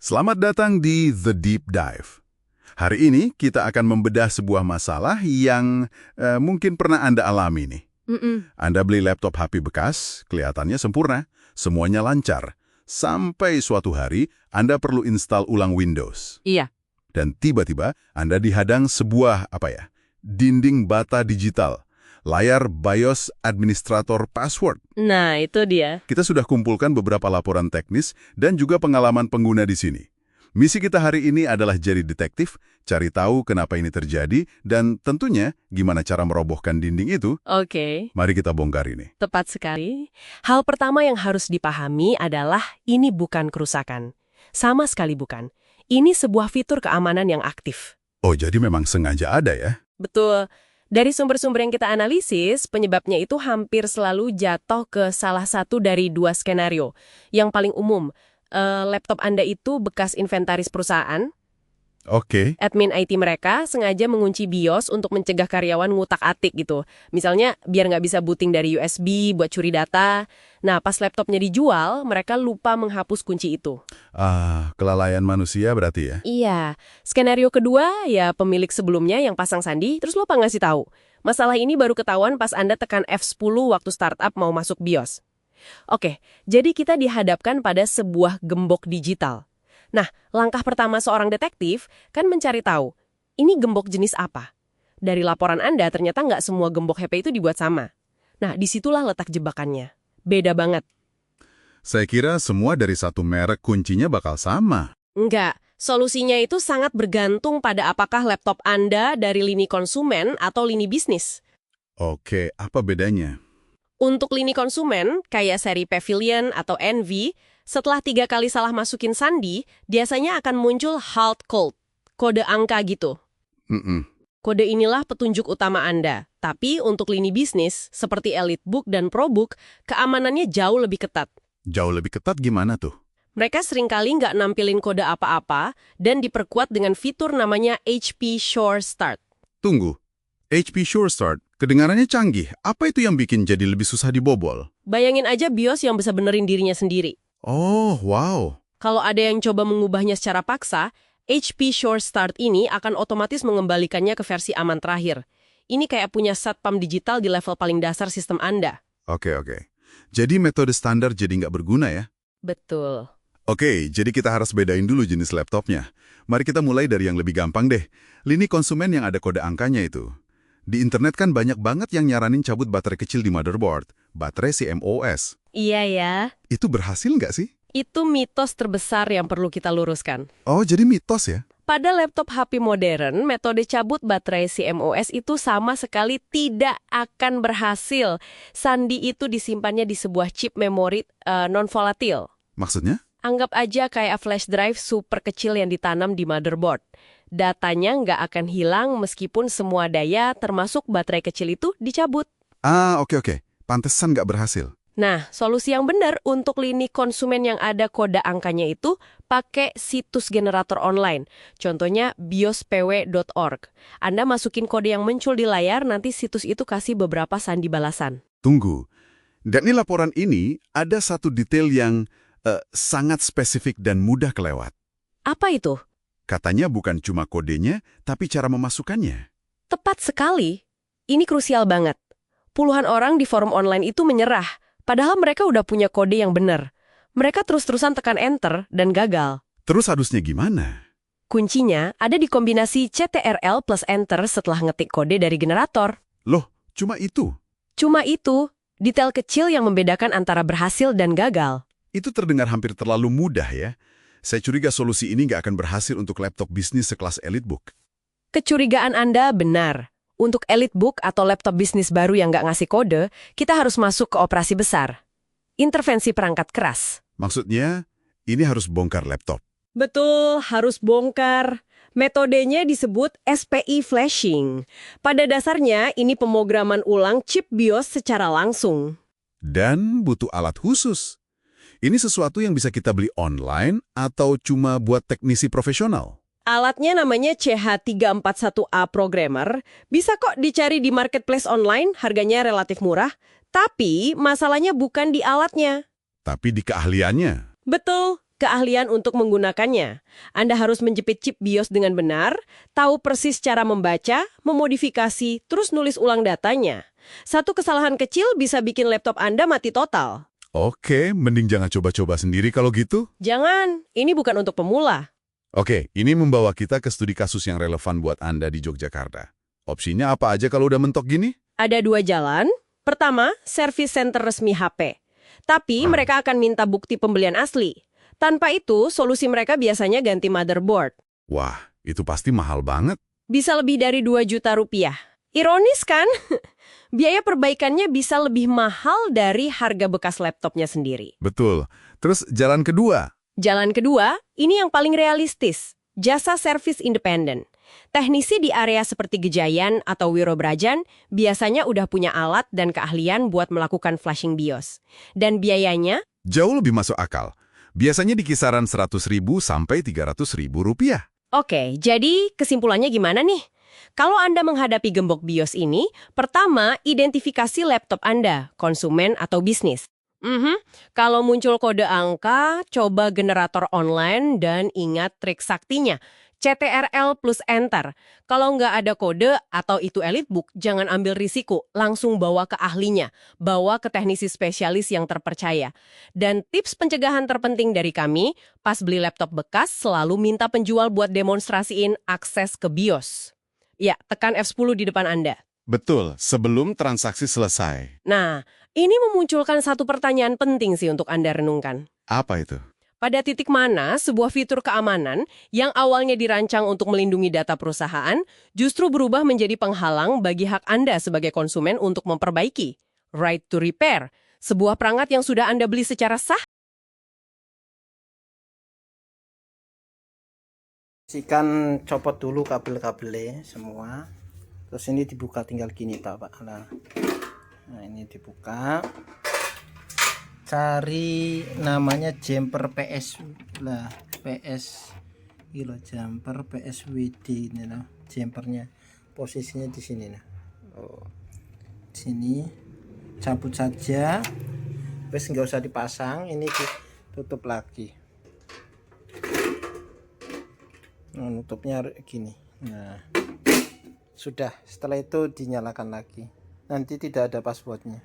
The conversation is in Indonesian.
Selamat datang di The Deep Dive. Hari ini kita akan membedah sebuah masalah yang mungkin pernah Anda alami nih. Anda beli laptop HP bekas, kelihatannya sempurna, semuanya lancar. Sampai suatu hari Anda perlu install ulang Windows. Iya. Dan tiba-tiba Anda dihadang sebuah dinding bata digital. Layar BIOS Administrator Password. Nah, itu dia. Kita sudah kumpulkan beberapa laporan teknis dan juga pengalaman pengguna di sini. Misi kita hari ini adalah jadi detektif, cari tahu kenapa ini terjadi, dan tentunya gimana cara merobohkan dinding itu. Oke. Mari kita bongkar ini. Tepat sekali. Hal pertama yang harus dipahami adalah ini bukan kerusakan. Sama sekali bukan. Ini sebuah fitur keamanan yang aktif. Oh, jadi memang sengaja ada ya? Betul. Dari sumber-sumber yang kita analisis, penyebabnya itu hampir selalu jatuh ke salah satu dari dua skenario. Yang paling umum, laptop Anda itu bekas inventaris perusahaan. Oke. Admin IT mereka sengaja mengunci BIOS untuk mencegah karyawan ngutak-atik gitu. Misalnya, biar nggak bisa booting dari USB buat curi data. Nah, pas laptopnya dijual, mereka lupa menghapus kunci itu. Kelalaian manusia berarti ya? Iya. Skenario kedua, ya pemilik sebelumnya yang pasang sandi, terus lupa ngasih tahu. Masalah ini baru ketahuan pas Anda tekan F10 waktu startup mau masuk BIOS. Oke, jadi kita dihadapkan pada sebuah gembok digital. Nah, langkah pertama seorang detektif kan mencari tahu, ini gembok jenis apa? Dari laporan Anda, ternyata nggak semua gembok HP itu dibuat sama. Nah, disitulah letak jebakannya. Beda banget. Saya kira semua dari satu merek kuncinya bakal sama. Enggak, solusinya itu sangat bergantung pada apakah laptop Anda dari lini konsumen atau lini bisnis. Oke, apa bedanya? Untuk lini konsumen, kayak seri Pavilion atau Envy, setelah 3 kali salah masukin sandi, biasanya akan muncul halt code, kode angka gitu. Kode inilah petunjuk utama Anda. Tapi untuk lini bisnis, seperti EliteBook dan ProBook, keamanannya jauh lebih ketat. Jauh lebih ketat gimana tuh? Mereka seringkali nggak nampilin kode apa-apa dan diperkuat dengan fitur namanya HP Sure Start. Tunggu, HP Sure Start, kedengarannya canggih. Apa itu yang bikin jadi lebih susah dibobol? Bayangin aja BIOS yang bisa benerin dirinya sendiri. Oh, wow. Kalau ada yang coba mengubahnya secara paksa, HP Sure Start ini akan otomatis mengembalikannya ke versi aman terakhir. Ini kayak punya satpam digital di level paling dasar sistem Anda. Oke. Jadi metode standar jadi nggak berguna ya? Betul. Oke, jadi kita harus bedain dulu jenis laptopnya. Mari kita mulai dari yang lebih gampang deh. Lini konsumen yang ada kode angkanya itu. Di internet kan banyak banget yang nyaranin cabut baterai kecil di motherboard, baterai CMOS. Iya ya. Itu berhasil nggak sih? Itu mitos terbesar yang perlu kita luruskan. Oh, jadi mitos ya? Pada laptop HP modern, metode cabut baterai CMOS itu sama sekali tidak akan berhasil. Sandi itu disimpannya di sebuah chip memori non-volatil. Maksudnya? Anggap aja kayak flash drive super kecil yang ditanam di motherboard. Datanya nggak akan hilang meskipun semua daya, termasuk baterai kecil itu, dicabut. Oke. Pantesan nggak berhasil. Nah, solusi yang benar untuk lini konsumen yang ada kode angkanya itu pakai situs generator online. Contohnya biospw.org. Anda masukin kode yang muncul di layar, nanti situs itu kasih beberapa sandi balasan. Tunggu. Dan di laporan ini ada satu detail yang sangat spesifik dan mudah kelewat. Apa itu? Katanya bukan cuma kodenya, tapi cara memasukkannya. Tepat sekali. Ini krusial banget. Puluhan orang di forum online itu menyerah, padahal mereka udah punya kode yang benar. Mereka terus-terusan tekan enter dan gagal. Terus harusnya gimana? Kuncinya ada di kombinasi CTRL plus enter setelah ngetik kode dari generator. Loh, cuma itu? Cuma itu, detail kecil yang membedakan antara berhasil dan gagal. Itu terdengar hampir terlalu mudah ya. Saya curiga solusi ini nggak akan berhasil untuk laptop bisnis sekelas EliteBook. Kecurigaan Anda benar. Untuk EliteBook atau laptop bisnis baru yang nggak ngasih kode, kita harus masuk ke operasi besar. Intervensi perangkat keras. Maksudnya, ini harus bongkar laptop. Betul, harus bongkar. Metodenya disebut SPI flashing. Pada dasarnya, ini pemrograman ulang chip BIOS secara langsung. Dan butuh alat khusus. Ini sesuatu yang bisa kita beli online atau cuma buat teknisi profesional? Alatnya namanya CH341A Programmer, bisa kok dicari di marketplace online, harganya relatif murah, tapi masalahnya bukan di alatnya. Tapi di keahliannya. Betul, keahlian untuk menggunakannya. Anda harus menjepit chip BIOS dengan benar, tahu persis cara membaca, memodifikasi, terus nulis ulang datanya. Satu kesalahan kecil bisa bikin laptop Anda mati total. Oke, mending jangan coba-coba sendiri kalau gitu. Jangan, ini bukan untuk pemula. Oke, ini membawa kita ke studi kasus yang relevan buat Anda di Yogyakarta. Opsinya apa aja kalau udah mentok gini? Ada dua jalan. Pertama, service center resmi HP. Tapi mereka akan minta bukti pembelian asli. Tanpa itu, solusi mereka biasanya ganti motherboard. Wah, itu pasti mahal banget. Bisa lebih dari 2 juta rupiah. Ironis kan? Biaya perbaikannya bisa lebih mahal dari harga bekas laptopnya sendiri. Betul. Terus jalan kedua? Jalan kedua, ini yang paling realistis. Jasa servis independen. Teknisi di area seperti Gejayan atau Wirobrajan biasanya udah punya alat dan keahlian buat melakukan flashing BIOS. Dan biayanya? Jauh lebih masuk akal. Biasanya di kisaran 100.000 sampai 300.000 rupiah. Oke, jadi kesimpulannya gimana nih? Kalau Anda menghadapi gembok BIOS ini, pertama, identifikasi laptop Anda, konsumen atau bisnis. Kalau muncul kode angka, coba generator online dan ingat trik saktinya. CTRL plus Enter. Kalau nggak ada kode atau itu EliteBook, jangan ambil risiko. Langsung bawa ke ahlinya. Bawa ke teknisi spesialis yang terpercaya. Dan tips pencegahan terpenting dari kami, pas beli laptop bekas, selalu minta penjual buat demonstrasiin akses ke BIOS. Ya, tekan F10 di depan Anda. Betul, sebelum transaksi selesai. Nah, ini memunculkan satu pertanyaan penting sih untuk Anda renungkan. Apa itu? Pada titik mana sebuah fitur keamanan yang awalnya dirancang untuk melindungi data perusahaan justru berubah menjadi penghalang bagi hak Anda sebagai konsumen untuk memperbaiki? Right to repair, sebuah perangkat yang sudah Anda beli secara sah? Sikan copot dulu kabel-kabelnya semua. Terus ini dibuka tinggal gini Pak. Nah, ini dibuka. Cari namanya jumper PS lah, PS kilo jumper PSWD ini lah, jumpernya posisinya di sini nah. Sini cabut saja, wes nggak usah dipasang, ini ditutup lagi. Nah, nutupnya gini. Nah, sudah. Setelah itu dinyalakan lagi. Nanti tidak ada passwordnya.